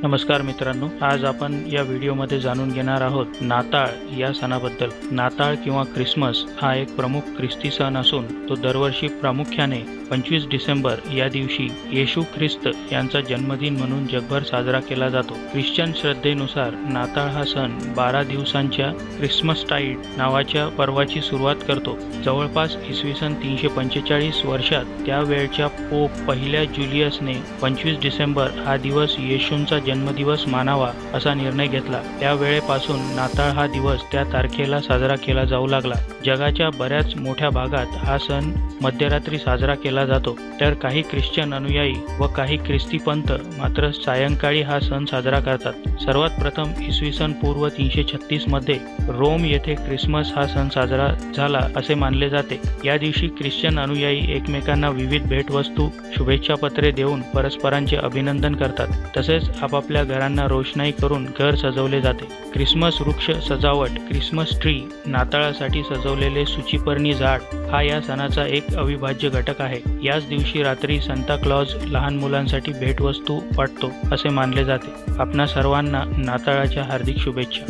नमस्कार मित्रांनो, आज आपण या व्हिडिओमध्ये जाणून घेणार आहोत नाताळ या सणाबद्दल। नाताळ किंवा ख्रिसमस हा एक प्रमुख ख्रिस्ती सण असून तो दरवर्षी प्रामुख्याने 25 डिसेंबर या दिवशी येशू ख्रिस्त यांचा जन्मदिन म्हणून जगभर साजरा केला जातो। ख्रिश्चन श्रद्धेनुसार नाताळ हा सण 12 दिवसांच्या ख्रिसमसटाईड नावाच्या पर्वाची सुरुवात करतो। जवळपास इसवी सन 345 वर्षात त्यावेळच्या पोप पहिल्या जुलियसने 25 डिसेंबर हा दिवस येशूंचा जन्मदिवस मानावा असा निर्णय घेतला। त्यावेळेपासून नाताळ हा दिवस त्या तारखेला साजरा केला जाऊ लागला। जगाच्या बऱ्याच मोठ्या भागात हा सण मध्यरात्री साजरा केला जातो, तर काही ख्रिश्चन अनुयायी व काही ख्रिस्ती पंथ मात्र सायंकाळी हा सण साजरा करतात। सर्वात प्रथम इसवी सन पूर्व 336 मध्ये रोम येथे ख्रिसमस हा सण साजरा झाला असे मानले जाते। या दिवशी ख्रिश्चन अनुयायी एकमेकांना विविध भेटवस्तू, शुभेच्छा पत्रे देऊन परस्परांचे अभिनंदन करतात। तसेच आपापल्या घरांना रोषणाई करून घर सजवले जाते। ख्रिसमस वृक्ष सजावट, ख्रिसमस ट्री, नाताळासाठी सजवलेले सूचीपर्णी झाड हा या सणाचा एक अविभाज्य घटक आहे। याच दिवशी रात्री सांता क्लॉज लहान मुलांसाठी भेटवस्तू वाटतो असे मानले जाते। आपणा सर्वांना नाताळाच्या हार्दिक शुभेच्छा।